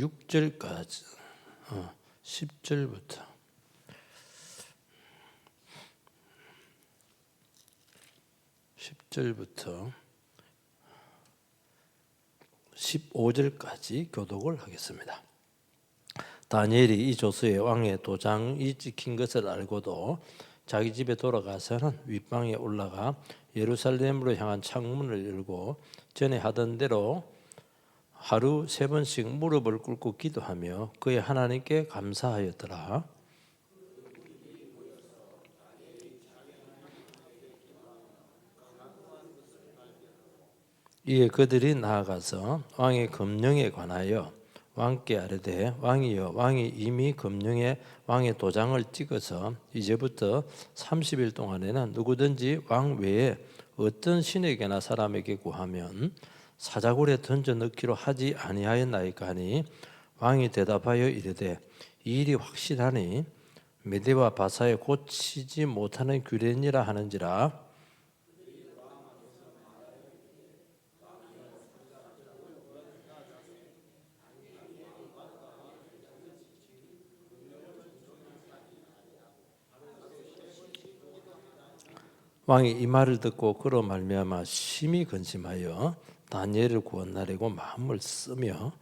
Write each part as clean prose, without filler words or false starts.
6절까지 10절부터 10절부터 15절까지 교독을 하겠습니다. 다니엘이 이 조서에 왕의 도장이 찍힌 것을 알고도 자기 집에 돌아가서는 윗방에 올라가 예루살렘으로 향한 창문을 열고 전에 하던 대로 하루 3번씩 무릎을 꿇고 기도하며 그의 하나님께 감사하였더라. 이에 그들이 나아가서 왕의 금령에 관하여 왕께 아뢰되 왕이여 왕이 이미 금령에 왕의 도장을 찍어서 이제부터 30일 동안에는 누구든지 왕 외에 어떤 신에게나 사람에게 구하면 사자굴에 던져 넣기로 하지 아니하였나이까 하니 왕이 대답하여 이르되 이 일이 확실하니 메대와 바사에 고치지 못하는 규례니라 하는지라. 왕이 이 말을 듣고 그로 말미암아 심히 근심하여 다니엘을 구원하려고 마음을 쓰며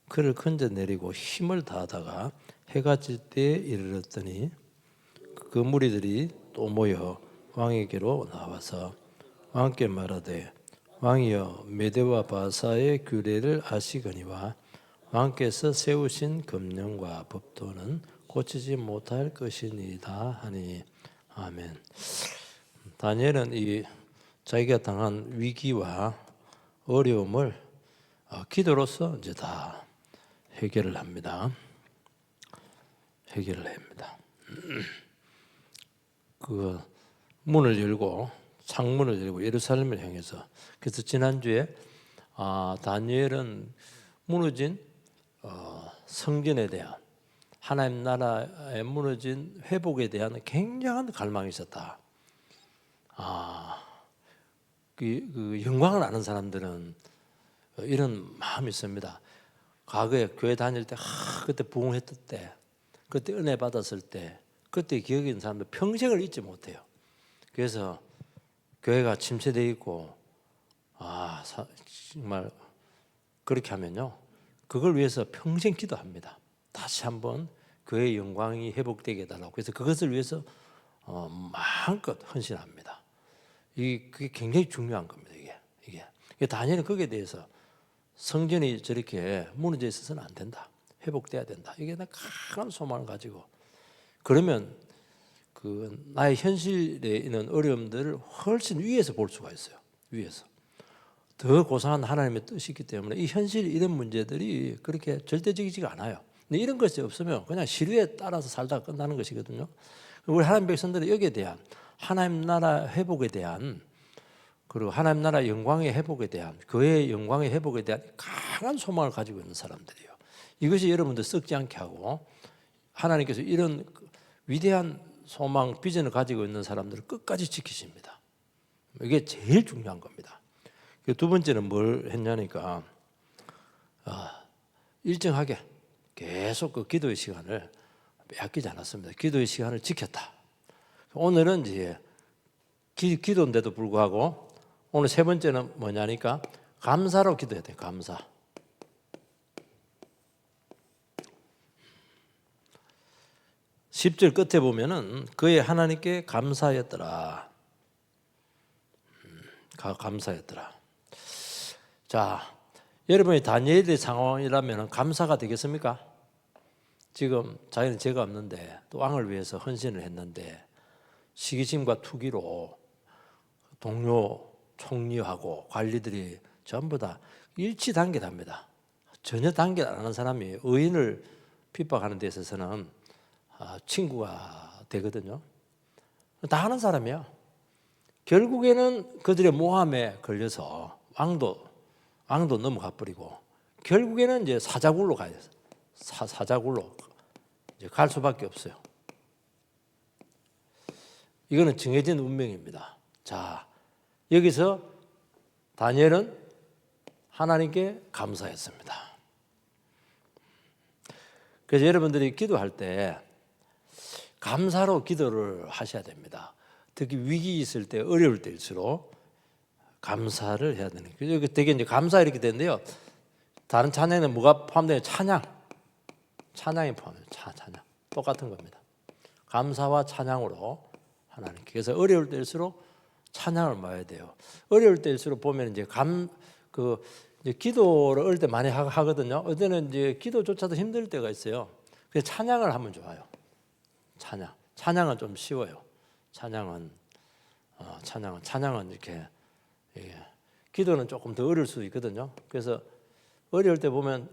그를 건져내리고 힘을 다하다가 해가 질 때에 이르렀더니 그 무리들이 또 모여 왕에게로 나와서 왕께 말하되 왕이여 메대와 바사의 규례를 아시거니와 왕께서 세우신 금령과 법도는 고치지 못할 것이니이다 하니 아멘. 다니엘은 이 자기가 당한 위기와 어려움을 기도로서 이제 다 해결을 합니다. 그 문을 열고 창문을 열고 예루살렘을 향해서 그래서 지난주에 다니엘은 무너진 성전에 대한 하나님 나라의 무너진 회복에 대한 굉장한 갈망이 있었다. 그 영광을 아는 사람들은 이런 마음이 있습니다. 과거에 교회 다닐 때 그때 부흥했을 때 그때 은혜 받았을 때 그때 기억이 있는 사람들 평생을 잊지 못해요. 그래서 교회가 침체되어 있고 정말 그렇게 하면요 그걸 위해서 평생 기도합니다. 다시 한번 교회의 영광이 회복되게 해달라고. 그래서 그것을 위해서 마음껏 헌신합니다. 그게 굉장히 중요한 겁니다. 이게 다니엘은 거기에 대해서 성전이 저렇게 무너져 있어서는 안 된다. 회복돼야 된다. 이게 강한 소망을 가지고 그러면 그 나의 현실에 있는 어려움들을 훨씬 위에서 볼 수가 있어요. 위에서 더 고상한 하나님의 뜻이 있기 때문에 이 현실 이런 문제들이 그렇게 절대적이지가 않아요. 근데 이런 것이 없으면 그냥 시류에 따라서 살다가 끝나는 것이거든요. 우리 하나님 백성들은 여기에 대한 하나님 나라 회복에 대한 그리고 하나님 나라 영광의 회복에 대한 그의 영광의 회복에 대한 강한 소망을 가지고 있는 사람들이에요. 이것이 여러분들 썩지 않게 하고 하나님께서 이런 위대한 소망, 비전을 가지고 있는 사람들을 끝까지 지키십니다. 이게 제일 중요한 겁니다. 두 번째는 뭘 했냐니까 일정하게 계속 그 기도의 시간을 빼앗기지 않았습니다. 기도의 시간을 지켰다. 오늘은 이제 기도인데도 불구하고 오늘 3번째는 뭐냐니까 감사로 기도해야 돼요. 감사. 10절 끝에 보면은 그의 하나님께 감사하였더라. 감사했더라. 자, 여러분이 다니엘의 상황이라면 감사가 되겠습니까? 지금 자기는 죄가 없는데 또 왕을 위해서 헌신을 했는데 시기심과 투기로 동료, 총리하고 관리들이 전부 다 일치단결합니다. 전혀 단결 안 하는 사람이 의인을 핍박하는 데 있어서는 친구가 되거든요. 다 하는 사람이야. 결국에는 그들의 모함에 걸려서 왕도 넘어가 버리고 결국에는 이제 사자굴로 가야 돼요. 사자굴로 이제 갈 수밖에 없어요. 이거는 정해진 운명입니다. 자, 여기서 다니엘은 하나님께 감사했습니다. 그래서 여러분들이 기도할 때 감사로 기도를 하셔야 됩니다. 특히 위기 있을 때, 어려울 때일수록 감사를 해야 되는 거예요. 되게 이제 감사 이렇게 되는데요. 다른 찬양에는 뭐가 포함돼요? 찬양이 포함돼요. 찬양 똑같은 겁니다. 감사와 찬양으로 하나님께. 그래서 어려울 때일수록 찬양을 모아야 돼요. 어려울 때일수록 보면 이제 이제 기도를 어릴 때 많이 하거든요. 어때는 이제 기도조차도 힘들 때가 있어요. 그래서 찬양을 하면 좋아요. 찬양은 좀 쉬워요. 찬양은 이렇게 기도는 조금 더 어려울 수 있거든요. 그래서 어려울 때 보면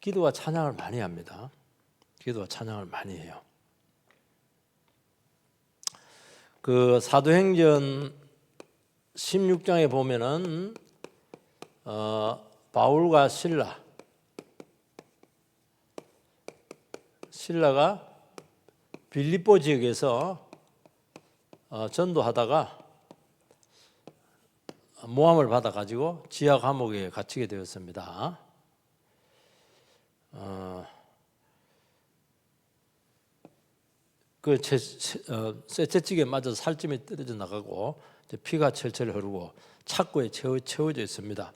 기도와 찬양을 많이 합니다. 기도와 찬양을 많이 해요. 그 사도행전 16장에 보면은 바울과 신라가 빌립보 지역에서 전도하다가 모함을 받아가지고 지하 감옥에 갇히게 되었습니다. 쇠채찍에 맞아서 살점이 떨어져 나가고 피가 철철 흐르고 착고에 채워져 있습니다.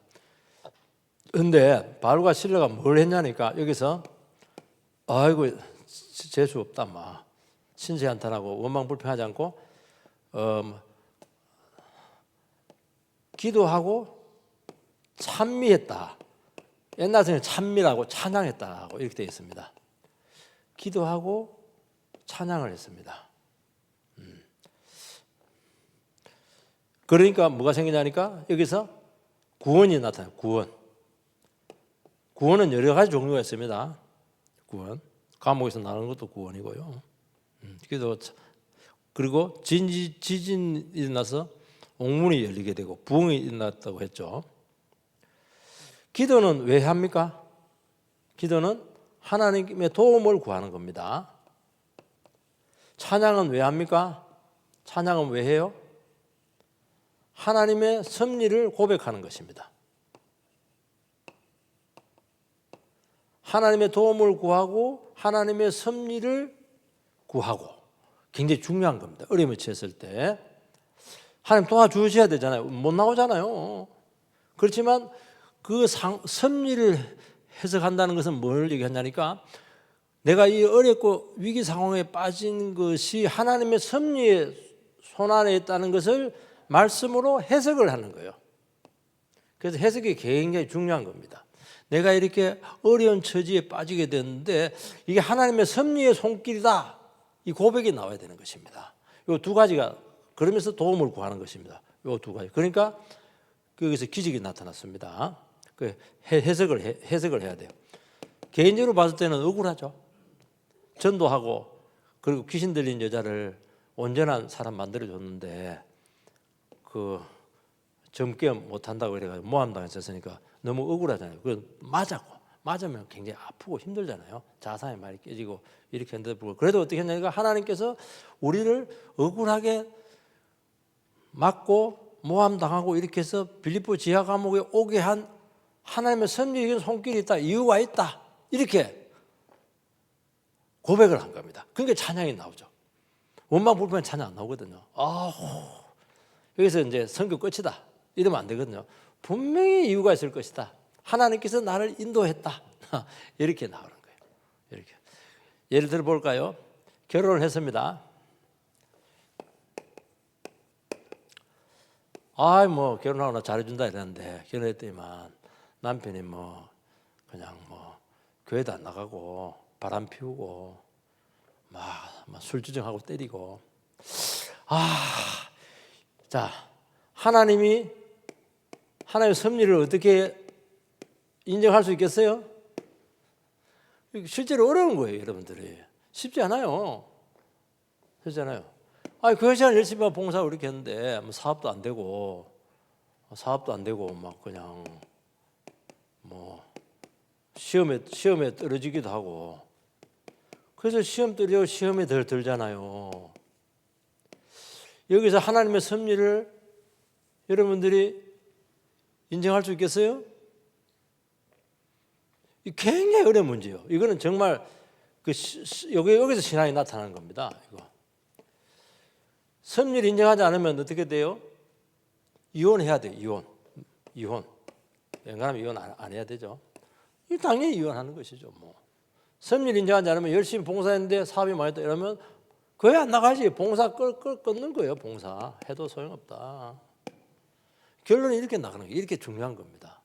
그런데 바울과 실라가 뭘 했냐니까 여기서 아이고 재수 없다 막 신세한탄하고 원망불평하지 않고 기도하고 찬미했다. 옛날에는 찬미라고 찬양했다고 이렇게 되어 있습니다. 기도하고 찬양을 했습니다. 그러니까 뭐가 생기냐니까 여기서 구원이 나타나요. 구원은 여러 가지 종류가 있습니다. 구원. 감옥에서 나는 것도 구원이고요. 그리고 지진이 일어나서 옥문이 열리게 되고 부흥이 일어났다고 했죠. 기도는 왜 합니까? 기도는 하나님의 도움을 구하는 겁니다. 찬양은 왜 합니까? 찬양은 왜 해요? 하나님의 섭리를 고백하는 것입니다. 하나님의 도움을 구하고 하나님의 섭리를 구하고 굉장히 중요한 겁니다. 어려움에 처했을 때 하나님 도와주셔야 되잖아요. 못 나오잖아요. 그렇지만 그 섭리를 해석한다는 것은 뭘 얘기하냐니까 내가 이 어렵고 위기 상황에 빠진 것이 하나님의 섭리의 손안에 있다는 것을 말씀으로 해석을 하는 거예요. 그래서 해석이 굉장히 중요한 겁니다. 내가 이렇게 어려운 처지에 빠지게 됐는데 이게 하나님의 섭리의 손길이다. 이 고백이 나와야 되는 것입니다. 이 두 가지가 그러면서 도움을 구하는 것입니다. 이 두 가지. 그러니까 거기서 기적이 나타났습니다. 그 해석을 해야 돼요. 개인적으로 봤을 때는 억울하죠. 전도하고 그리고 귀신 들린 여자를 온전한 사람 만들어줬는데 그 젊게 못한다고 그래가지고 모함당했었으니까 너무 억울하잖아요. 그 맞으면 굉장히 아프고 힘들잖아요. 자산이 많이 깨지고 이렇게 했는데 불구하고 그래도 어떻게 했냐니까 하나님께서 우리를 억울하게 맞고 모함당하고 이렇게 해서 빌립보 지하 감옥에 오게 한 하나님의 섭리적인 손길이 있다. 이유가 있다. 이렇게 고백을 한 겁니다. 그러니까 찬양이 나오죠. 원망불평 찬양 안 나오거든요. 여기서 이제 선교 끝이다. 이러면 안 되거든요. 분명히 이유가 있을 것이다. 하나님께서 나를 인도했다. 이렇게 나오는 거예요. 이렇게. 예를 들어 볼까요? 결혼을 했습니다. 결혼하고 나 잘해준다 이랬는데 결혼했더니만 남편이 그냥 교회도 안 나가고 바람 피우고 막 술주정하고 때리고 자 하나님의 섭리를 어떻게 인정할 수 있겠어요? 실제로 어려운 거예요, 여러분들이. 쉽지 않아요. 그렇잖아요. 그 시간 열심히 봉사하고 이렇게 했는데 사업도 안 되고 막 그냥 시험에 떨어지기도 하고 그래서 시험에 덜 들잖아요. 여기서 하나님의 섭리를 여러분들이 인정할 수 있겠어요? 굉장히 어려운 문제예요. 이거는 정말 여기서 신앙이 나타나는 겁니다. 이거. 섭리를 인정하지 않으면 어떻게 돼요? 이혼해야 돼요. 이혼. 웬간하면 이혼 안 해야 되죠. 이 당연히 이혼하는 것이죠. 뭐. 섭리를 인정하지 않으면 열심히 봉사했는데 사업이 망했다 이러면 그게 안 나가지. 봉사 끊는 거예요. 봉사 해도 소용없다. 결론이 이렇게 나가는 게 이렇게 중요한 겁니다.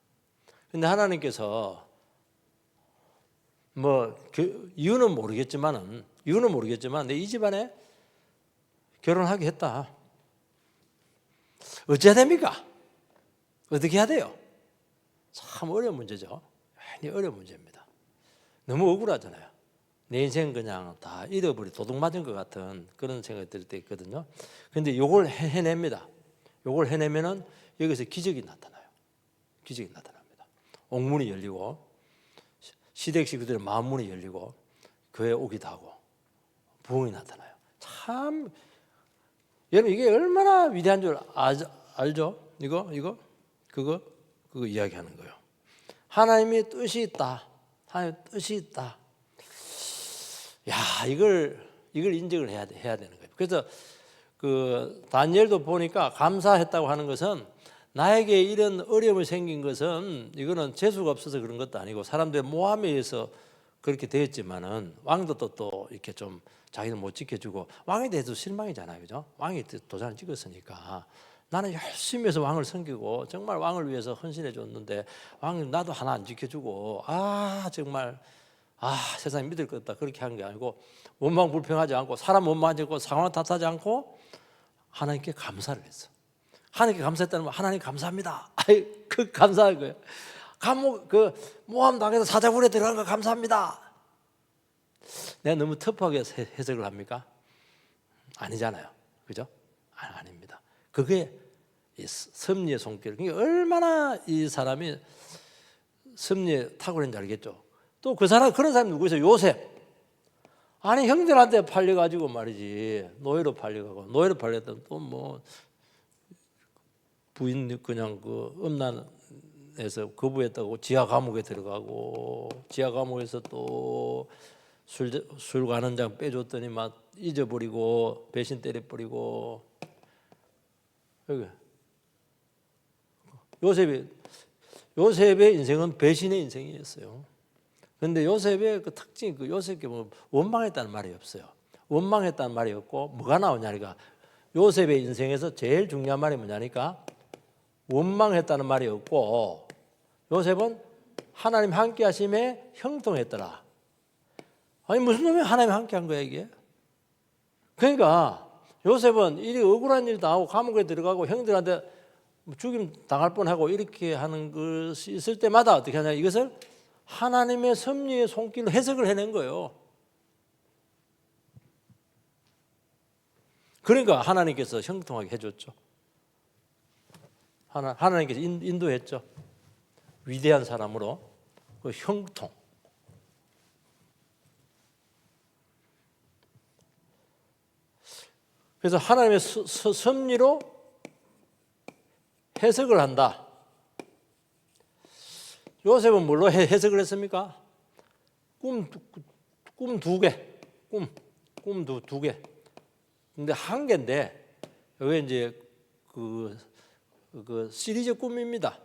근데 하나님께서 뭐 이유는 모르겠지만 내 이 집안에 결혼하게 했다. 어찌해야 됩니까? 어떻게 해야 돼요? 참 어려운 문제죠. 굉장히 어려운 문제입니다. 너무 억울하잖아요. 내 인생 그냥 다 잃어버리 도둑 맞은 것 같은 그런 생각이 들 때 있거든요. 그런데 이걸 해냅니다. 이걸 해내면은 여기서 기적이 나타나요. 기적이 나타납니다. 옥문이 열리고 시댁 식구들의 마음문이 열리고 교회 오기도 하고 부흥이 나타나요. 참 여러분 이게 얼마나 위대한 줄 알죠? 그거 이야기하는 거예요. 하나님의 뜻이 있다. 하나님의 뜻이 있다. 야, 이걸 인정을 해야 되는 거예요. 그래서 그 다니엘도 보니까 감사했다고 하는 것은 나에게 이런 어려움이 생긴 것은 이거는 재수가 없어서 그런 것도 아니고 사람들의 모함에 의해서 그렇게 되었지만은 왕도 또 이렇게 좀 자기는 못 지켜주고 왕에 대해서 실망이잖아요, 그죠? 왕이 도장을 찍었으니까 나는 열심히 해서 왕을 섬기고 정말 왕을 위해서 헌신해 줬는데 왕이 나도 하나 안 지켜주고 정말 세상에 믿을 것 없다 그렇게 한 게 아니고 원망 불평하지 않고 사람 원망하지 않고 상황 탓하지 않고 하나님께 감사를 했어. 하나님께 감사했다는 건 하나님 감사합니다. 그 감사한 거예요. 모함 당해서 사자굴에 들어간 거 감사합니다. 내가 너무 터프하게 해석을 합니까? 아니잖아요, 그죠? 아닙니다. 그게 섭리의 손길. 얼마나 이 사람이 섭리에 탁월한지 알겠죠? 또 그런 사람이 누구 있어요? 요셉. 아니 형들한테 팔려가지고 말이지 노예로 팔려가고 노예로 팔렸던 또 뭐 부인 그냥 그 음란에서 거부했다고 지하 감옥에 들어가고 지하 감옥에서 또 술 가는 장 빼줬더니 막 잊어버리고 배신 때려버리고 여기 요셉의 인생은 배신의 인생이었어요. 그런데 요셉의 그 특징이 요셉께 뭐 원망했다는 말이 없어요. 원망했다는 말이 없고 뭐가 나오냐니까 요셉의 인생에서 제일 중요한 말이 뭐냐니까 원망했다는 말이 없고 요셉은 하나님 함께 하심에 형통했더라. 아니 무슨 놈이 하나님 함께 한 거야 이게? 그러니까 요셉은 일이 억울한 일 당하고 감옥에 들어가고 형들한테 죽임 당할 뻔하고 이렇게 하는 것이 있을 때마다 어떻게 하냐 이것을 하나님의 섭리의 손길로 해석을 해낸 거예요. 그러니까 하나님께서 형통하게 해줬죠. 하나님께서 인도했죠. 위대한 사람으로 그 형통. 그래서 하나님의 섭리로 해석을 한다. 요셉은 뭘로 해석을 했습니까? 꿈 두 개. 꿈 두 개. 근데 한 개인데 여기 이제 그 시리즈 꿈입니다.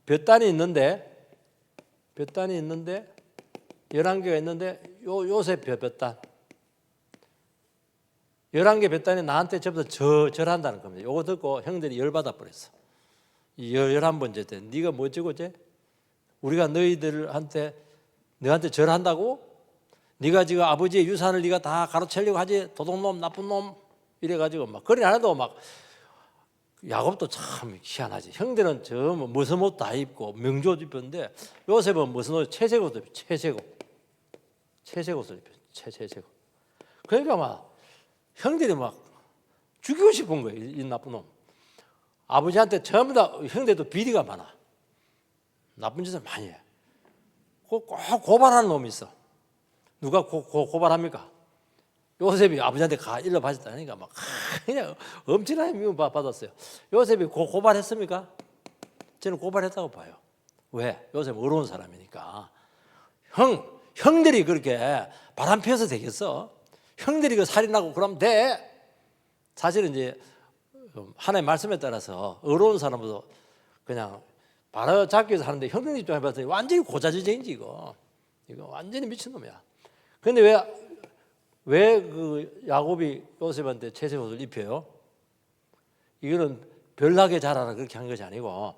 볕단이 있는데 11개가 있는데 요셉 볕단 11개 볕단이 나한테 전부 다 절한다는 겁니다. 요거 듣고 형들이 열받아 버렸어. 11번째 때 네가 뭐 어쩌고제? 우리가 너한테 절한다고? 네가 지금 아버지의 유산을 네가 다 가로채려고 하지? 도둑놈 나쁜 놈 이래가지고 막 그러니 안 해도 막 야곱도 참 희한하지. 형들은 저 무슨 옷 다 입고 명조옷 입었는데 요셉은 무슨 옷? 채색 옷을 입고 채색 옷을 입고 채색. 그러니까 막 형들이 막 죽이고 싶은 거예요. 이 나쁜 놈. 아버지한테 전부 다 형들도 비리가 많아. 나쁜 짓을 많이 해. 꼭 고발하는 놈이 있어. 누가 고발합니까? 요셉이 아버지한테 일러 바쳤다니까 막 그냥 엄청나게 미움 받았어요. 요셉이 고발했습니까? 저는 고발했다고 봐요. 왜? 요셉은 어려운 사람이니까. 형들이 그렇게 바람 피워서 되겠어? 형들이 그 살인하고 그러면 돼. 사실은 이제 하나님의 말씀에 따라서 어려운 사람도 그냥 바로 잡기 위해서 하는데 형들 입장에 봤더니 완전히 고자질쟁이지 이거 완전히 미친놈이야. 그런데 왜 그 야곱이 요셉한테 채색 옷을 입혀요? 이거는 별나게 자라라 그렇게 한 것이 아니고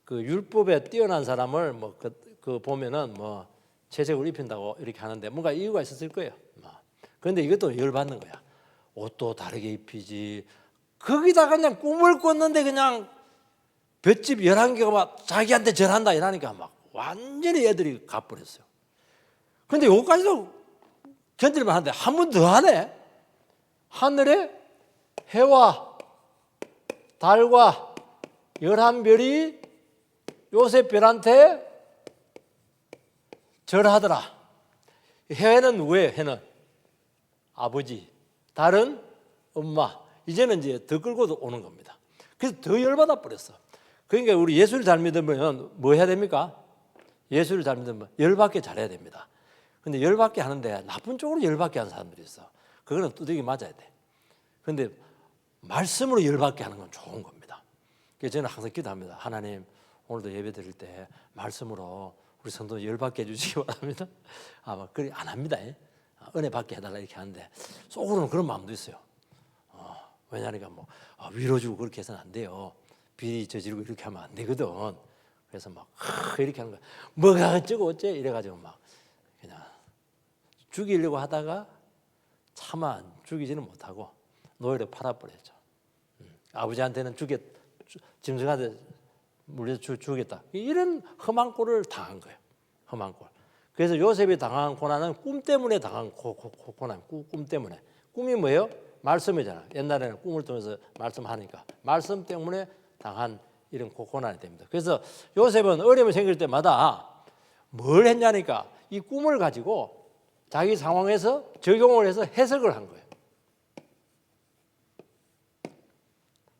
그 율법에 뛰어난 사람을 뭐 그 보면은 뭐 채색을 입힌다고 이렇게 하는데 뭔가 이유가 있었을 거예요. 그런데 이것도 열받는 거야. 옷도 다르게 입히지. 거기다가 그냥 꿈을 꿨는데 그냥 볏짚 11개가 막 자기한테 절한다 이러니까 막 완전히 애들이 가버렸어요. 그런데 요까지도 견딜만 한데 한 번 더 하네. 하늘에 해와 달과 11별이 요셉 별한테 절하더라. 해는 누구예요? 해는 아버지, 달은 엄마. 이제는 이제 더 끌고 오는 겁니다. 그래서 더 열받아 버렸어. 그러니까 우리 예수를 잘 믿으면 뭐 해야 됩니까? 예수를 잘 믿으면 열받게 잘해야 됩니다. 근데 열받게 하는데 나쁜 쪽으로 열받게 하는 사람들이 있어. 그거는 두들기 맞아야 돼. 그런데 말씀으로 열받게 하는 건 좋은 겁니다. 그래서 저는 항상 기도합니다. 하나님, 오늘도 예배 드릴 때 말씀으로 우리 성도 열받게 해주시기 바랍니다. 아마 그리 안 합니다. 은혜 받게 해달라 이렇게 하는데 속으로는 그런 마음도 있어요. 왜냐하니까 뭐 위로주고 그렇게 해서는 안 돼요. 비리 저지르고 이렇게 하면 안 되거든. 그래서 막 이렇게 하는 거야. 뭐가 어쩌고 어째 이래가지고 막 그냥 죽이려고 하다가 차마 죽이지는 못하고 노예로 팔아버렸죠. 아버지한테는 짐승한테 물려서 죽였다. 이런 험한 꼴을 당한 거예요. 험한 꼴. 그래서 요셉이 당한 고난은 꿈 때문에 당한 고난. 꿈 때문에. 꿈이 뭐예요? 말씀이잖아. 옛날에는 꿈을 통해서 말씀하니까 말씀 때문에 당한 이런 고난이 됩니다. 그래서 요셉은 어려움이 생길 때마다 뭘 했냐니까 이 꿈을 가지고 자기 상황에서 적용을 해서 해석을 한 거예요.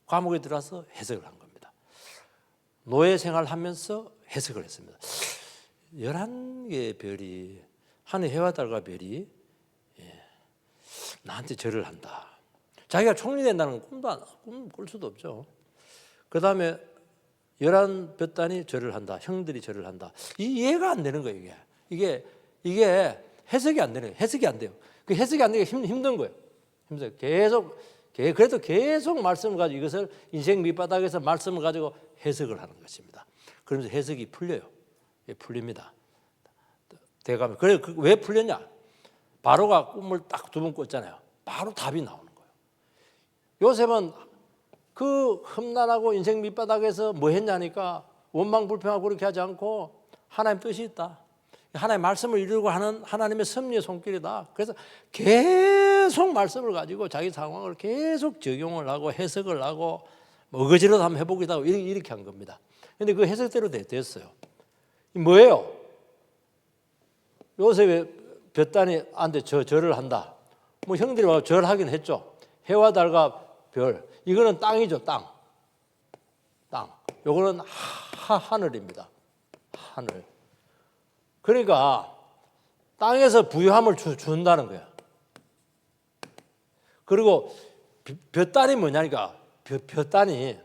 과목에 들어와서 해석을 한 겁니다. 노예 생활하면서 해석을 했습니다. 11개의 별이 하늘 해와 달과 별이 나한테 절을 한다. 자기가 총리 된다는 꿈 꿀 수도 없죠. 그 다음에 11볕단이 절을 한다. 형들이 절을 한다. 이해가 안 되는 거예요. 이게 해석이 안 되는 거예요. 해석이 안 돼요. 그 해석이 안 되기가 힘든 거예요. 그래도 계속 말씀을 가지고 이것을 인생 밑바닥에서 말씀을 가지고 해석을 하는 것입니다. 그러면서 해석이 풀려요. 풀립니다. 대감이. 그래 왜 풀렸냐? 바로가 꿈을 딱 2번 꿨잖아요. 바로 답이 나오는 거예요. 요셉은 그 험난하고 인생 밑바닥에서 뭐 했냐니까 원망불평하고 그렇게 하지 않고 하나님 뜻이 있다. 하나님의 말씀을 이루고 하는 하나님의 섭리의 손길이다. 그래서 계속 말씀을 가지고 자기 상황을 계속 적용을 하고 해석을 하고 어거지로도 한번 해보기도 하고 이렇게 한 겁니다. 그런데 그 해석대로 됐어요. 뭐예요? 요셉의 볕단이 한테 절을 한다. 뭐 형들이 와서 절하긴 했죠. 해와 달과 별. 이거는 땅이죠, 땅. 요거는 하늘입니다. 하늘. 그러니까 땅에서 부유함을 준다는 거야. 그리고 볕단이 뭐냐니까 볕단이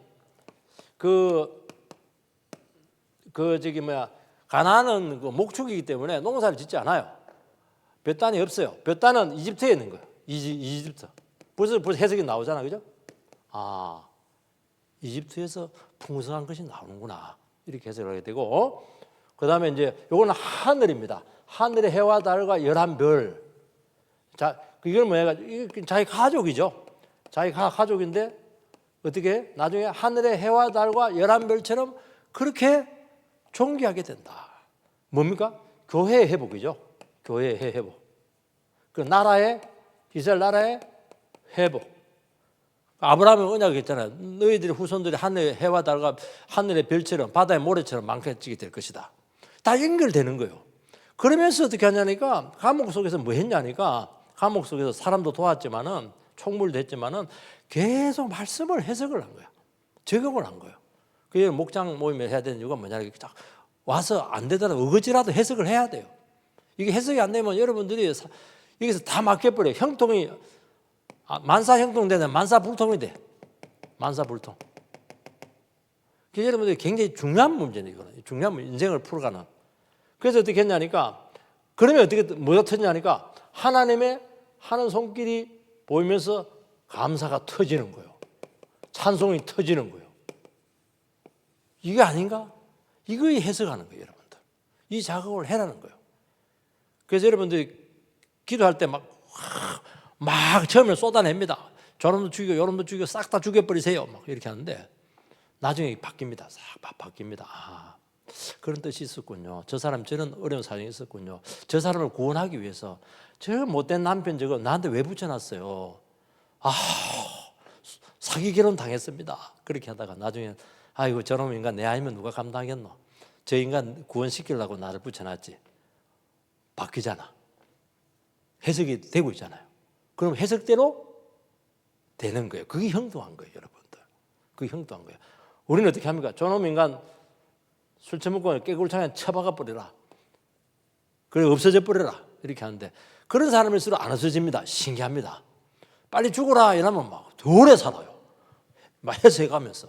가나안은 목축이기 때문에 농사를 짓지 않아요. 볕단이 없어요. 볕단은 이집트에 있는 거예요. 이집트. 벌써 해석이 나오잖아, 그죠? 이집트에서 풍성한 것이 나오는구나. 이렇게 해석을 하게 되고, 그 다음에 이제 요거는 하늘입니다. 하늘의 해와 달과 11별. 자, 이건 뭐야? 자기 가족이죠. 자기 가족인데 어떻게 나중에 하늘의 해와 달과 11별처럼 그렇게 존귀하게 된다. 뭡니까? 교회의 회복이죠. 교회의 회복. 그 이스라엘 나라의 회복. 아브라함의 언약이 있잖아요. 너희들의 후손들이 하늘의 해와 달과 하늘의 별처럼 바다의 모래처럼 많게지게 될 것이다. 다 연결되는 거예요. 그러면서 어떻게 하냐니까 감옥 속에서 뭐 했냐니까 감옥 속에서 사람도 도왔지만은 총물도 했지만은 계속 말씀을 해석을 한 거야. 적용을 한 거예요. 그게 목장 모임을 해야 되는 이유가 뭐냐니까 와서 안 되더라도 어거지라도 해석을 해야 돼요. 이게 해석이 안 되면 여러분들이 여기서 다 막혀버려요. 형통이 만사형통 되면 만사불통이 돼. 만사불통. 그래서 여러분들이 굉장히 중요한 문제네. 이거는 중요한 인생을 풀어가는. 그래서 어떻게 했냐니까, 그러면 어떻게 뭐가 터지냐니까, 하나님의 하는 손길이 보이면서 감사가 터지는 거예요. 찬송이 터지는 거예요. 이게 아닌가? 이거에 해석하는 거예요, 여러분들. 이 작업을 해라는 거예요. 그래서 여러분들이 기도할 때 막 처음에 쏟아냅니다. 저놈도 죽이고 요놈도 죽이고 싹 다 죽여버리세요. 막 이렇게 하는데 나중에 바뀝니다. 싹 바뀝니다. 그런 뜻이 있었군요. 저 사람 저런 어려운 사정이 있었군요. 저 사람을 구원하기 위해서 저 못된 남편 저거 나한테 왜 붙여놨어요. 사기 결혼 당했습니다. 그렇게 하다가 나중에 아이고 저놈 인간 내 아니면 누가 감당하겠노. 저 인간 구원시키려고 나를 붙여놨지. 바뀌잖아. 해석이 되고 있잖아요. 그럼 해석대로 되는 거예요. 그게 형통한 거예요, 여러분들. 그게 형통한 거예요. 우리는 어떻게 합니까? 저놈 인간 술 처먹고 깨굴창에 쳐박아 버리라. 그래 없어져 버려라. 이렇게 하는데 그런 사람일수록 안 없어집니다. 신기합니다. 빨리 죽어라 이러면 막 오래 살아요. 막 해석해가면서.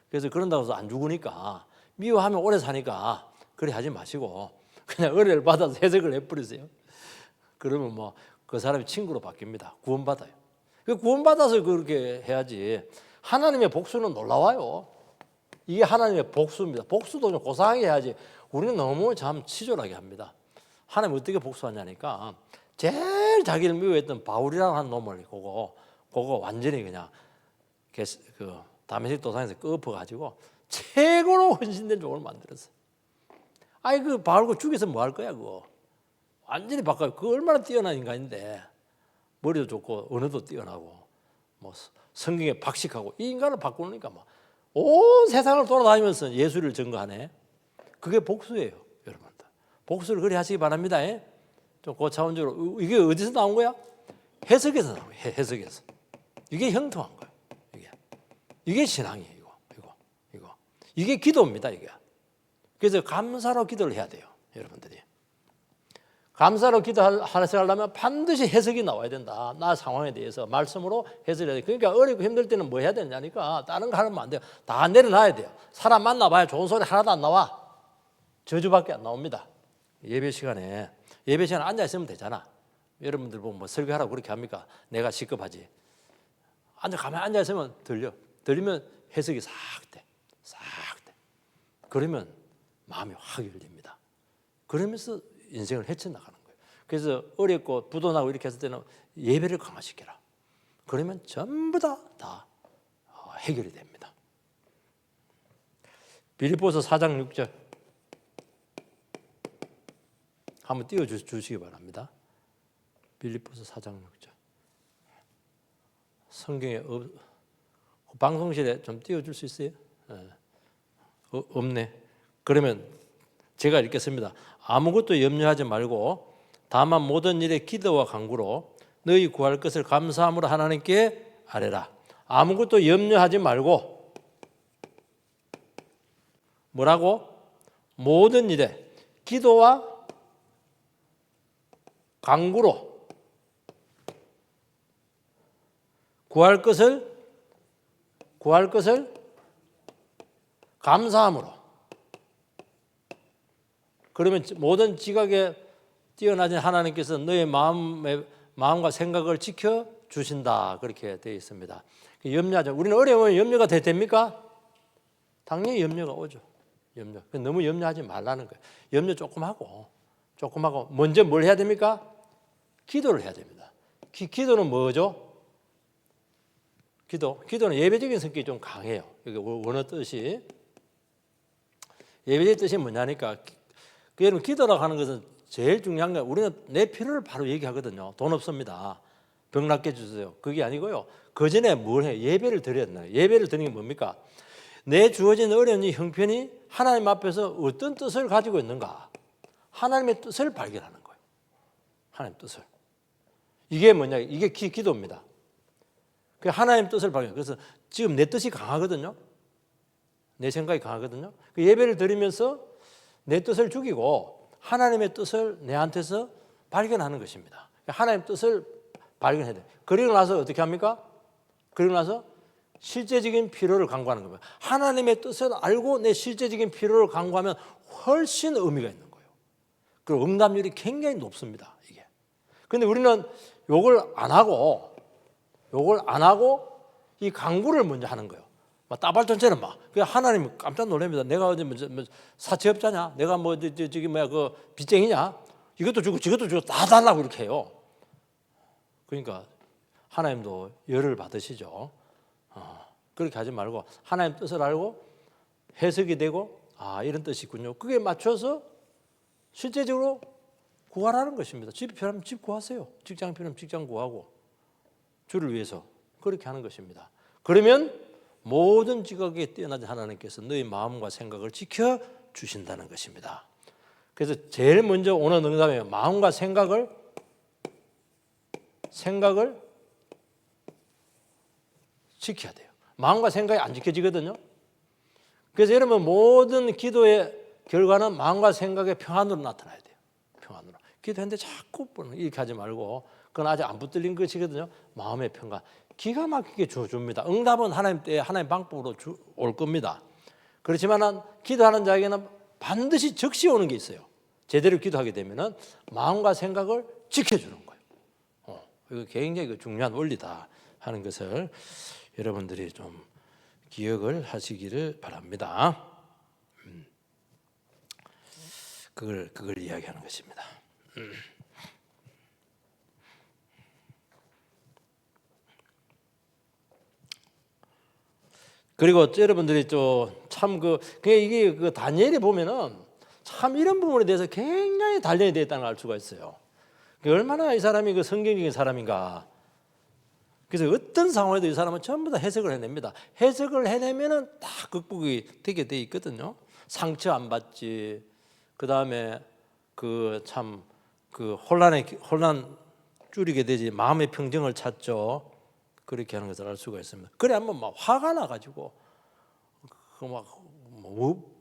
그래서 그런다고 해서 안 죽으니까 미워하면 오래 사니까 그래 하지 마시고 그냥 은혜를 받아서 해석을 해버리세요. 그러면 뭐 그 사람이 친구로 바뀝니다. 구원받아요. 구원받아서 그렇게 해야지. 하나님의 복수는 놀라워요. 이게 하나님의 복수입니다. 복수도 좀 고상하게 해야지. 우리는 너무 참 치졸하게 합니다. 하나님 어떻게 복수하냐니까 제일 자기를 미워했던 바울이라는 한 놈을 그거 완전히 그냥 그 다메섹 도상에서 끄어가지고 최고로 헌신된 종을 만들었어. 아니 그 바울 그 죽여서 뭐 할 거야 그거. 완전히 바꿔요. 그 얼마나 뛰어난 인간인데 머리도 좋고 언어도 뛰어나고 뭐 성경에 박식하고 이 인간을 바꾸니까 막 온 세상을 돌아다니면서 예수를 증거하네. 그게 복수예요, 여러분들. 복수를 그리 하시기 바랍니다. 좀 고차원적으로. 이게 어디서 나온 거야? 해석에서 나온 거야. 해석에서. 이게 형통한 거예요. 이게 신앙이에요. 이거. 이게 기도입니다. 이게. 그래서 감사로 기도를 해야 돼요, 여러분들이. 감사로 기도하려면 반드시 해석이 나와야 된다. 나 상황에 대해서 말씀으로 해석해야 돼. 그러니까 어렵고 힘들 때는 뭐 해야 되냐니까 다른 거 하면 안 돼요. 다 내려놔야 돼요. 사람 만나봐야 좋은 소리 하나도 안 나와. 저주밖에 안 나옵니다. 예배 시간에 앉아 있으면 되잖아. 여러분들 보면 뭐 설교하라고 그렇게 합니까? 내가 시급하지. 가만히 앉아 있으면 들리면 해석이 싹 돼. 그러면 마음이 확 열립니다. 그러면서 인생을 헤쳐나가는 거예요. 그래서 어렵고 부도나고 이렇게 했을 때는 예배를 강화시켜라. 그러면 전부 다 해결이 됩니다. 빌립보서 4장 6절 한번 띄워주시기 바랍니다. 빌립보서 4장 6절 성경에 방송실에 좀 띄워줄 수 있어요? 없네. 그러면 제가 읽겠습니다. 아무것도 염려하지 말고 다만 모든 일에 기도와 간구로 너희 구할 것을 감사함으로 하나님께 아뢰라. 아무것도 염려하지 말고 뭐라고? 모든 일에 기도와 간구로 구할 것을 감사함으로. 그러면 모든 지각에 뛰어나신 하나님께서 너의 마음과 생각을 지켜주신다. 그렇게 되어 있습니다. 염려하죠. 우리는 어려우면 염려가 됩니까? 당연히 염려가 오죠. 너무 염려하지 말라는 거예요. 염려 조금 하고 먼저 뭘 해야 됩니까? 기도를 해야 됩니다. 기도는 뭐죠? 기도는 예배적인 성격이 좀 강해요. 여기 원어 뜻이. 예배적인 뜻이 뭐냐니까 여러분 기도라고 하는 것은 제일 중요한 게 우리는 내 필요를 바로 얘기하거든요. 돈 없습니다. 병 낫게 해주세요. 그게 아니고요. 그 전에 뭘 해요? 예배를 드려야 되나요? 예배를 드리는 게 뭡니까? 내 주어진 어려운 이 형편이 하나님 앞에서 어떤 뜻을 가지고 있는가? 하나님의 뜻을 발견하는 거예요. 하나님의 뜻을. 이게 뭐냐? 이게 기도입니다. 그 하나님 뜻을 발견. 그래서 지금 내 뜻이 강하거든요. 내 생각이 강하거든요. 그 예배를 드리면서 내 뜻을 죽이고 하나님의 뜻을 내한테서 발견하는 것입니다. 하나님의 뜻을 발견해야 돼요. 그리고 나서 어떻게 합니까? 그리고 나서 실제적인 필요를 강구하는 겁니다. 하나님의 뜻을 알고 내 실제적인 필요를 강구하면 훨씬 의미가 있는 거예요. 그리고 응답률이 굉장히 높습니다. 이게. 근데 우리는 요걸 안 하고 이 강구를 먼저 하는 거예요. 막 따발전처럼 막. 그냥 하나님 깜짝 놀랍니다. 내가 어제 뭐 사채업자냐? 내가 뭐 저기 뭐야 그 빚쟁이냐? 이것도 주고 저것도 주고 다 달라고 이렇게 해요. 그러니까 하나님도 열을 받으시죠. 그렇게 하지 말고 하나님 뜻을 알고 해석이 되고 이런 뜻이 있군요. 그게 맞춰서 실제적으로 구하라는 것입니다. 집 필요하면 집 구하세요. 직장 필요하면 직장 구하고 주를 위해서 그렇게 하는 것입니다. 그러면 모든 지각에 뛰어나신 하나님께서 너희 마음과 생각을 지켜주신다는 것입니다. 그래서 제일 먼저 오는 응답에 마음과 생각을 지켜야 돼요. 마음과 생각이 안 지켜지거든요. 그래서 여러분 모든 기도의 결과는 마음과 생각의 평안으로 나타나야 돼요. 평안으로. 기도했는데 자꾸 이렇게 하지 말고 그건 아직 안 붙들린 것이거든요. 마음의 평안. 기가 막히게 줍니다. 응답은 하나님 때에 하나님 방법으로 올 겁니다. 그렇지만 기도하는 자에게는 반드시 적시 오는 게 있어요. 제대로 기도하게 되면은 마음과 생각을 지켜주는 거예요. 이거 굉장히 중요한 원리다 하는 것을 여러분들이 좀 기억을 하시기를 바랍니다. 그걸 이야기하는 것입니다. 그리고 여러분들이 참 이게 다니엘이 보면은 참 이런 부분에 대해서 굉장히 단련이 되어 있다는 걸 알 수가 있어요. 얼마나 이 사람이 성경적인 사람인가. 그래서 어떤 상황에도 이 사람은 전부 다 해석을 해냅니다. 해석을 해내면은 다 극복이 되게 돼 있거든요. 상처 안 받지. 그 다음에 혼란 줄이게 되지. 마음의 평정을 찾죠. 그렇게 하는 것을 알 수가 있습니다. 그래 한번 막 화가 나가지고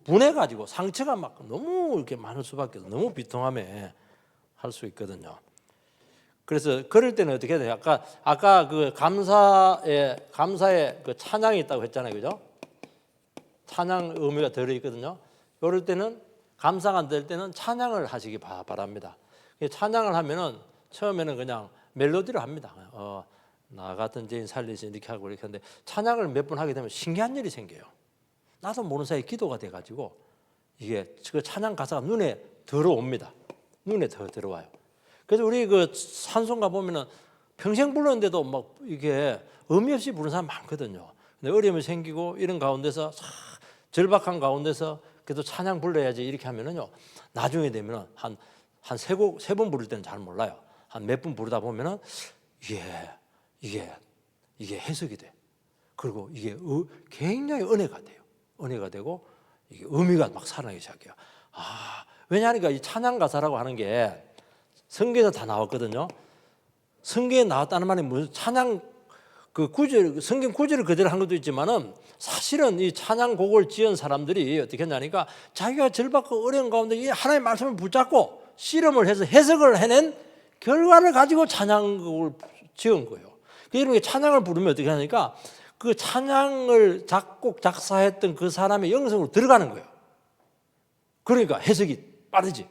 분해가지고 상처가 막 너무 이렇게 많을 수밖에 없어. 너무 비통함에 할 수 있거든요. 그래서 그럴 때는 어떻게 해야 돼요? 아까 그 감사의 그 찬양이 있다고 했잖아요, 그죠? 찬양 의미가 들어 있거든요. 이럴 때는 감사가 안 될 때는 찬양을 하시기 바랍니다. 찬양을 하면은 처음에는 그냥 멜로디를 합니다. 나 같은 죄인 살리시 이렇게 하고 이렇게 하는데 찬양을 몇 번 하게 되면 신기한 일이 생겨요. 나도 모르는 사이에 기도가 돼가지고 이게 그 찬양 가사가 눈에 들어옵니다. 눈에 더 들어와요. 그래서 우리 그 찬송가 보면은 평생 불렀는데도 막 이게 의미 없이 부르는 사람 많거든요. 근데 어려움이 생기고 이런 가운데서 절박한 가운데서 그래도 찬양 불러야지 이렇게 하면은요. 나중에 되면은 한 세 번 부를 때는 잘 몰라요. 한 몇 번 부르다 보면은 이게 해석이 돼. 그리고 이게 굉장히 은혜가 돼요. 은혜가 되고 이게 의미가 막 살아나기 시작해요. 왜냐하니까 이 찬양 가사라고 하는 게 성경에서 다 나왔거든요. 성경에 나왔다는 말이 무슨 찬양 성경 구절을 그대로 한 것도 있지만은 사실은 이 찬양 곡을 지은 사람들이 어떻게 했냐니까 자기가 절박하고 어려운 가운데 이 하나님의 말씀을 붙잡고 씨름을 해서 해석을 해낸 결과를 가지고 찬양곡을 지은 거예요. 그러니까 찬양을 부르면 어떻게 하니까 그 찬양을 작곡 작사했던 그 사람의 영성으로 들어가는 거예요. 그러니까 해석이 빠르지.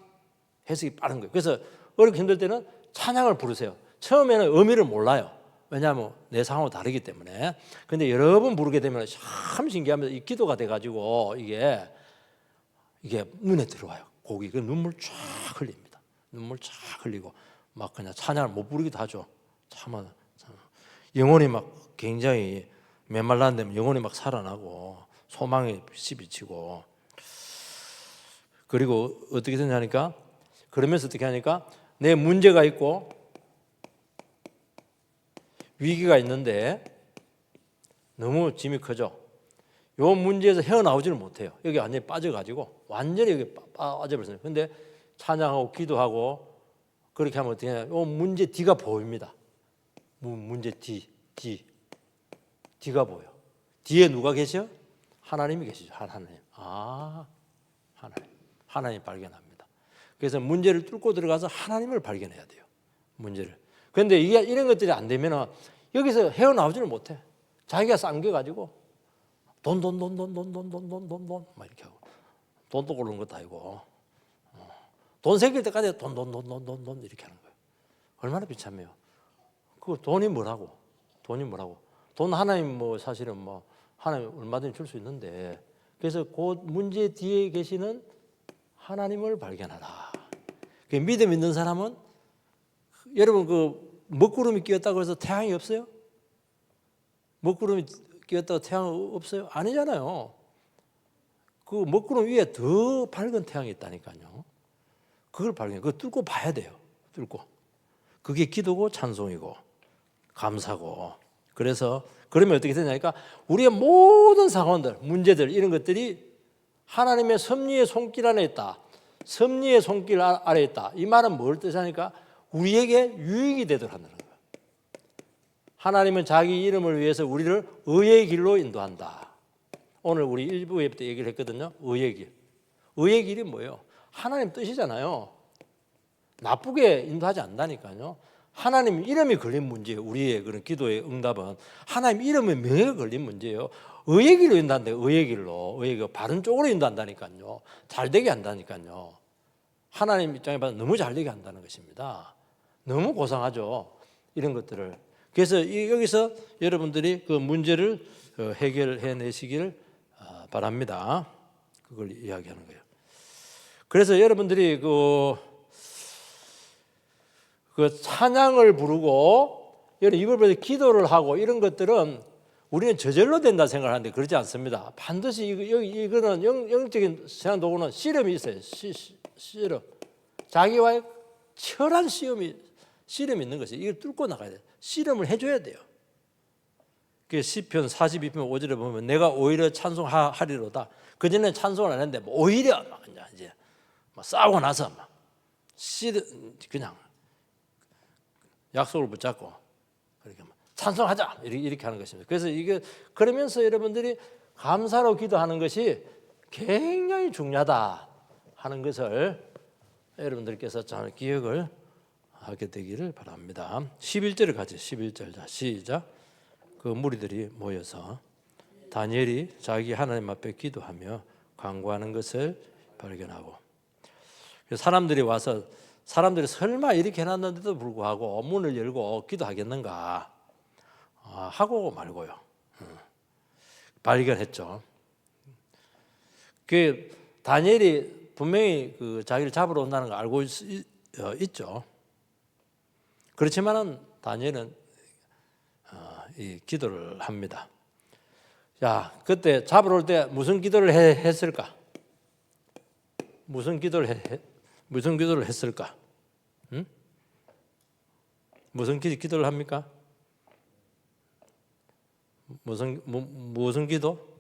해석이 빠른 거예요. 그래서 어렵고 힘들 때는 찬양을 부르세요. 처음에는 의미를 몰라요. 왜냐하면 내 상황과 다르기 때문에. 근데 여러 번 부르게 되면 참 신기합니다. 이 기도가 돼가지고 이게 눈에 들어와요. 곡이 그 눈물 쫙 흘립니다. 눈물 쫙 흘리고 막 그냥 찬양을 못 부르기도 하죠. 참 영혼이 막 굉장히 메말랐는데 영혼이 막 살아나고 소망이 빛이 비치고 그리고 어떻게 되냐니까 그러면서 어떻게 하니까 내 문제가 있고 위기가 있는데 너무 짐이 크죠. 요 문제에서 헤어나오지를 못해요. 여기 완전히 빠져가지고 완전히 여기 빠져버렸어요. 근데 찬양하고 기도하고 그렇게 하면 어떻게 하냐? 요 문제 뒤가 보입니다. 문제 뒤가 보여. 뒤에 누가 계셔? 하나님이 계시죠. 하나님. 하나님 발견합니다. 그래서 문제를 뚫고 들어가서 하나님을 발견해야 돼요. 문제를. 그런데 이게 이런 것들이 안 되면 여기서 헤어나오지를 못해. 자기가 쌍겨가지고 돈 막 이렇게 하고 돈도 고르는 것도 아니고 돈 생길 때까지 돈 이렇게 하는 거예요. 얼마나 비참해요. 그 돈이 뭐라고? 돈 하나님 뭐 사실은 뭐 하나님 얼마든지 줄 수 있는데 그래서 그 문제 뒤에 계시는 하나님을 발견하라. 그 믿음 있는 사람은 여러분 그 먹구름이 끼었다고 해서 태양이 없어요? 먹구름이 끼었다고 태양 없어요? 아니잖아요. 그 먹구름 위에 더 밝은 태양이 있다니까요. 그걸 발견해. 그거 뚫고 봐야 돼요. 뚫고. 그게 기도고 찬송이고 감사고. 그래서 그러면 어떻게 되냐니까 우리의 모든 상황들, 문제들 이런 것들이 하나님의 섭리의 손길 안에 있다. 섭리의 손길 아래 있다. 이 말은 뭘 뜻하니까 우리에게 유익이 되도록 한다는 거예요. 하나님은 자기 이름을 위해서 우리를 의의 길로 인도한다. 오늘 우리 1부에 때 얘기를 했거든요. 의의 길. 의의 길이 뭐예요? 하나님 뜻이잖아요. 나쁘게 인도하지 않는다니까요. 하나님 이름이 걸린 문제예요. 우리의 그런 기도의 응답은 하나님 이름의 명예가 걸린 문제예요. 의의 길로 인도한다. 의의 길로. 의의 길 바른 쪽으로 인도한다니까요. 잘 되게 한다니까요. 하나님 입장에 봐서 너무 잘 되게 한다는 것입니다. 너무 고상하죠. 이런 것들을. 그래서 여기서 여러분들이 그 문제를 해결해내시길 바랍니다. 그걸 이야기하는 거예요. 그래서 여러분들이 그 찬양을 부르고 입을 벌려 기도를 하고 이런 것들은 우리는 저절로 된다 생각하는데 그렇지 않습니다. 반드시 이거는 영적인 신앙 도구는 씨름이 있어요. 씨름. 자기와의 철한 씨름이 있는 것이 이걸 뚫고 나가야 돼요. 씨름을 해줘야 돼요. 그 시편 42편 5절에 보면 내가 오히려 찬송하리로다. 그전에는 찬송을 안 했는데 오히려 이제 싸우고 나서 그냥 약속을 붙잡고 그렇게 찬송하자 이렇게 하는 것입니다. 그래서 이게 그러면서 여러분들이 감사로 기도하는 것이 굉장히 중요하다 하는 것을 여러분들께서 잘 기억을 하게 되기를 바랍니다. 11절을 같이 11절 자 시작. 그 무리들이 모여서 다니엘이 자기 하나님 앞에 기도하며 간구하는 것을 발견하고 사람들이 와서 사람들이 설마 이렇게 해놨는데도 불구하고 문을 열고 기도하겠는가 하고 말고요. 발견했죠. 그 다니엘이 분명히 그 자기를 잡으러 온다는 걸 알고 있죠. 그렇지만은 다니엘은 이 기도를 합니다. 자, 그때 잡으러 올 때 무슨 기도를 했을까? 무슨 기도를 했을까? 응? 무슨 기도를 합니까? 무슨 기도?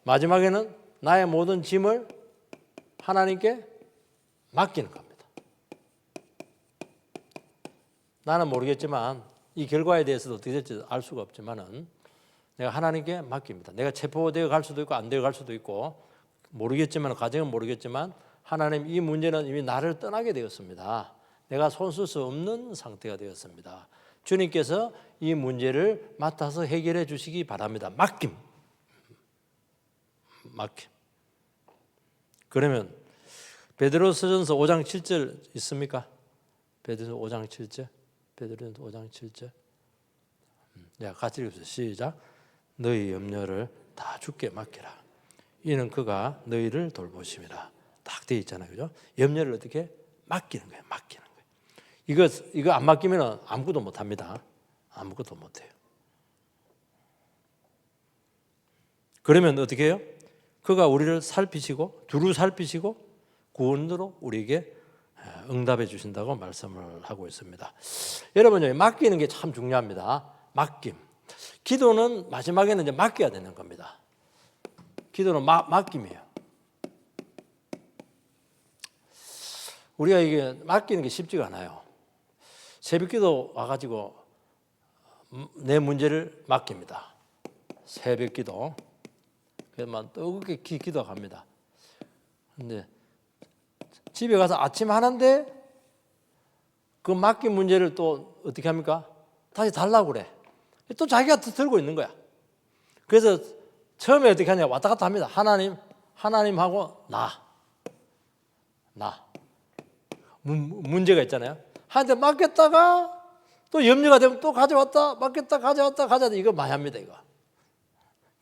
마지막에는 나의 모든 짐을 하나님께 맡기는 겁니다. 나는 모르겠지만 이 결과에 대해서도 어떻게 될지 알 수가 없지만은 내가 하나님께 맡깁니다. 내가 체포되어 갈 수도 있고 안 되어 갈 수도 있고 모르겠지만 과정은 모르겠지만 하나님 이 문제는 이미 나를 떠나게 되었습니다. 내가 손쓸 수 없는 상태가 되었습니다. 주님께서 이 문제를 맡아서 해결해 주시기 바랍니다. 맡김. 그러면 베드로서전서 5장 7절 있습니까? 베드로서 5장 7절. 베드로서 5장 7절. 네, 같이 읽읍시다. 시작. 너희 염려를 다 주께 맡기라. 이는 그가 너희를 돌보심이라. 딱 되어 있잖아요, 그죠? 염려를 어떻게 맡기는 거예요? 맡기는 거예요. 이거 안 맡기면 아무것도 못 합니다. 아무것도 못 해요. 그러면 어떻게 해요? 그가 우리를 살피시고 두루 살피시고 구원으로 우리에게 응답해 주신다고 말씀을 하고 있습니다. 여러분, 맡기는 게 참 중요합니다. 맡김. 기도는 마지막에는 이제 맡겨야 되는 겁니다. 기도는 맡김이에요. 우리가 이게 맡기는 게 쉽지가 않아요. 새벽기도 와가지고 내 문제를 맡깁니다. 새벽기도. 그래서 뜨겁게 기도합니다. 근데 집에 가서 아침 하는데 그 맡긴 문제를 또 어떻게 합니까? 다시 달라고 그래. 또 자기가 들고 있는 거야. 그래서 처음에 어떻게 하냐, 왔다 갔다 합니다. 하나님하고 나 문제가 있잖아요. 한테 맡겼다가 또 염려가 되면 또 가져왔다, 맡겼다, 가져왔다 이거 많이 합니다.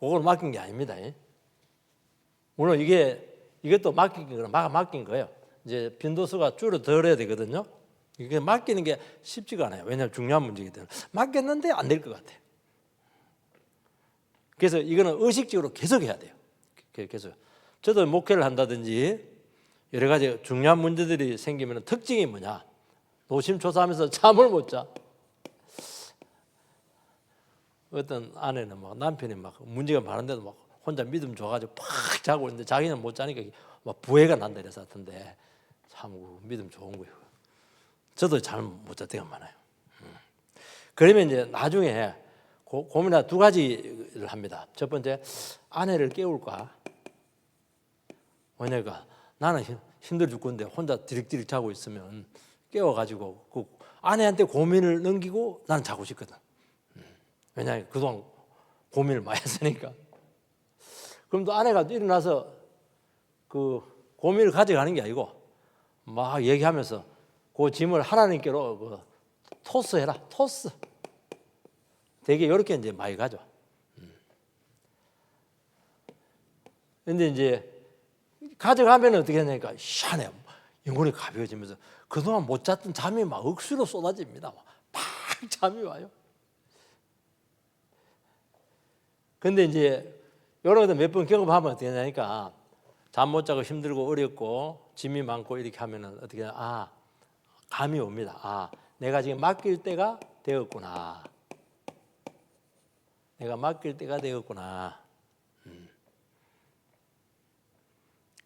그걸 맡긴 게 아닙니다. 물론 이것도 맡긴 거예요. 이제 빈도수가 줄어들어야 되거든요. 이게 맡기는 게 쉽지가 않아요. 왜냐하면 중요한 문제이기 때문에. 맡겼는데 안 될 것 같아요. 그래서 이거는 의식적으로 계속 해야 돼요. 계속. 저도 목회를 한다든지 여러 가지 중요한 문제들이 생기면 특징이 뭐냐? 노심초사하면서 잠을 못 자. 어떤 아내는 막 남편이 막 문제가 많은데도 막 혼자 믿음 줘가지고 팍 자고 있는데 자기는 못 자니까 막 부해가 난다 이래서 하던데 참 믿음 좋은 거예요. 저도 잘 못 잘 때가 많아요. 그러면 이제 나중에 고민하 두 가지를 합니다. 첫 번째, 아내를 깨울까? 왜냐가 나는 힘들어 죽겠는데 혼자 디릭디릭 자고 있으면 깨워가지고 그 아내한테 고민을 넘기고 나는 자고 싶거든. 왜냐하면 그동안 고민을 많이 했으니까. 그럼 또 아내가 일어나서 그 고민을 가져가는 게 아니고 막 얘기하면서 그 짐을 하나님께로 그 토스해라. 토스. 되게 이렇게 이제 많이 가죠. 근데 이제 가져가면 어떻게 하냐니까 시원해요. 영혼이 가벼워지면서 그동안 못 잤던 잠이 막 억수로 쏟아집니다. 팍 잠이 와요. 근데 이제 여러 가지 몇 번 경험하면 어떻게 하냐니까 잠 못 자고 힘들고 어렵고 짐이 많고 이렇게 하면은 어떻게 하냐, 감이 옵니다. 내가 지금 맡길 때가 되었구나. 내가 맡길 때가 되었구나.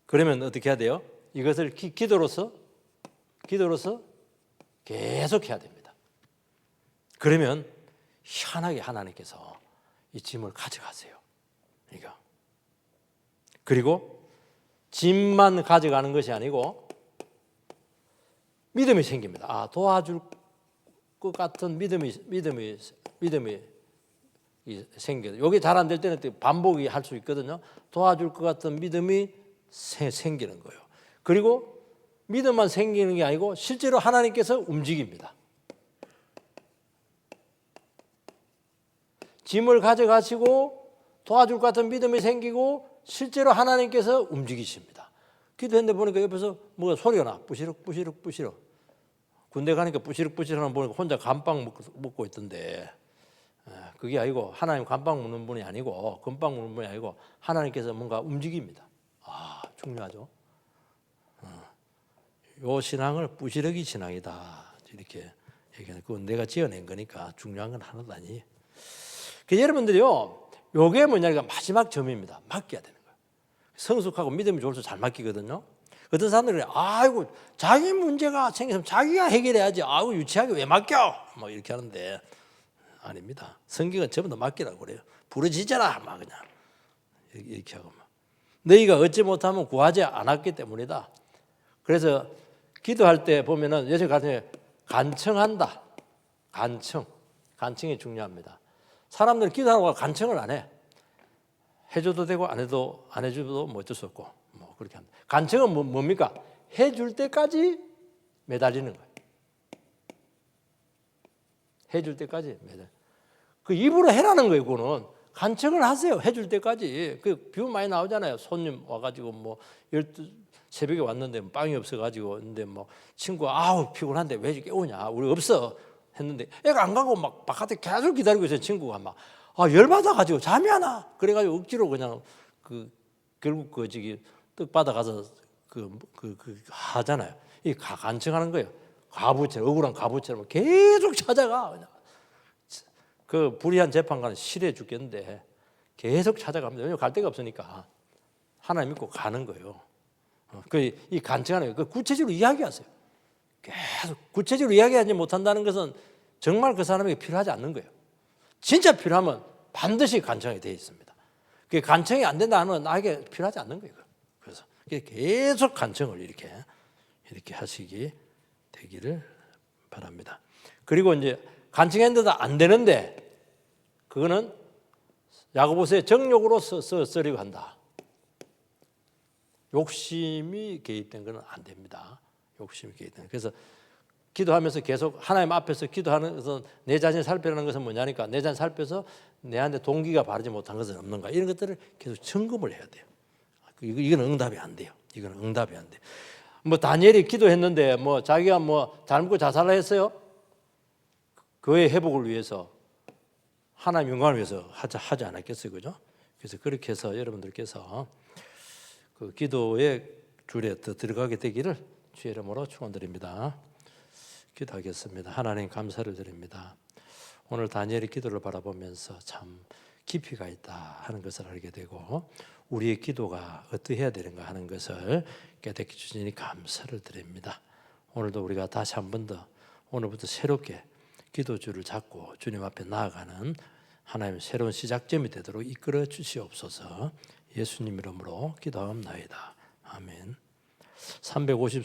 그러면 어떻게 해야 돼요? 이것을 기도로서 계속 해야 됩니다. 그러면 희한하게 하나님께서 이 짐을 가져가세요. 그리고 짐만 가져가는 것이 아니고 믿음이 생깁니다. 도와줄 것 같은 믿음이 생겨요. 이게 잘 안 될 때는 반복이 할 수 있거든요. 도와줄 것 같은 믿음이 생기는 거예요. 그리고 믿음만 생기는 게 아니고 실제로 하나님께서 움직입니다. 짐을 가져가시고 도와줄 것 같은 믿음이 생기고 실제로 하나님께서 움직이십니다. 기도했는데 보니까 옆에서 뭐가 소리가 나. 부시럭. 군대 가니까 부시럭 하는 보니까 혼자 감빵 먹고 있던데, 그게 아니고 하나님 감빵 먹는 분이 아니고 금빵 먹는 분이 아니고 하나님께서 뭔가 움직입니다. 중요하죠. 요 신앙을 부시럭이 신앙이다 이렇게 얘기하는. 그건 내가 지어낸 거니까 중요한 건 하나도 아니에요. 여러분들이요, 요게 뭐냐니까 마지막 점입니다. 맡겨야 되는 거예요. 성숙하고 믿음이 좋을수록 잘 맡기거든요. 어떤 사람들이 아이고 자기 문제가 생기면 자기가 해결해야지. 유치하게 왜 맡겨? 뭐 이렇게 하는데 아닙니다. 성경은 전부 다 맡기라고 그래요. 부르짖어라 막 그냥 이렇게 하고 막. 너희가 얻지 못하면 구하지 않았기 때문이다. 그래서 기도할 때 보면은 예수 같은 간청한다. 간청이 중요합니다. 사람들은 기도하고 간청을 안 해. 해줘도 되고 안 해줘도 뭐 어쩔 수 없고 뭐 그렇게 합니다. 간청은 뭡니까? 해줄 때까지 매달리는 거예요. 해줄 때까지 매달. 그 입으로 해라는 거예요. 그거는 간청을 하세요. 해줄 때까지. 그 비유 많이 나오잖아요. 손님 와가지고 뭐 12 새벽에 왔는데 빵이 없어가지고 근데 뭐 친구가 피곤한데 왜 깨우냐? 우리 없어 했는데 애가 안 가고 막 바깥에 계속 기다리고 있어요. 친구가 막 열받아가지고 잠이 안 와. 그래가지고 억지로 그냥 결국 떡 받아가서 하잖아요. 이 간청하는 거예요. 억울한 가부처럼 계속 찾아가. 그냥. 그 불의한 재판관은 싫어해 죽겠는데 계속 찾아갑니다. 왜냐하면 갈 데가 없으니까 하나님 믿고 가는 거예요. 이 간청하는 거 구체적으로 이야기하세요. 계속 구체적으로 이야기하지 못한다는 것은 정말 그 사람에게 필요하지 않는 거예요. 진짜 필요하면 반드시 간청이 되어 있습니다. 그 간청이 안 된다는 건 나에게 필요하지 않는 거예요. 그래서 계속 간청을 이렇게 이렇게 하시기 되기를 바랍니다. 그리고 이제 간증했는데도 안 되는데 그거는 야고보서의 정욕으로 쓰려고 한다. 욕심이 개입된 건 안 됩니다. 욕심이 개입된. 그래서 기도하면서 계속 하나님 앞에서 기도하는 것은 내 자신을 살펴라는 것은 뭐냐니까 내 자신을 살펴서 내한테 동기가 바르지 못한 것은 없는가 이런 것들을 계속 점검을 해야 돼요. 이건 응답이 안 돼요. 이건 응답이 안 돼요. 뭐 다니엘이 기도했는데 뭐 자기가 뭐 잘 먹고 자살을 했어요. 그의 회복을 위해서 하나님 영광을 위해서 하지 않았겠어요, 그죠? 그래서 그렇게 해서 여러분들께서 그 기도의 줄에 더 들어가게 되기를 주의 이름으로 축원드립니다. 기도하겠습니다. 하나님 감사를 드립니다. 오늘 다니엘의 기도를 바라보면서 참 깊이가 있다 하는 것을 알게 되고 우리의 기도가 어떻게 해야 되는가 하는 것을 깨닫게 주시니 감사를 드립니다. 오늘도 우리가 다시 한 번 더 오늘부터 새롭게 기도줄을 잡고 주님 앞에 나아가는 하나님의 새로운 시작점이 되도록 이끌어 주시옵소서. 예수님 이름으로 기도하옵나이다. 아멘. 354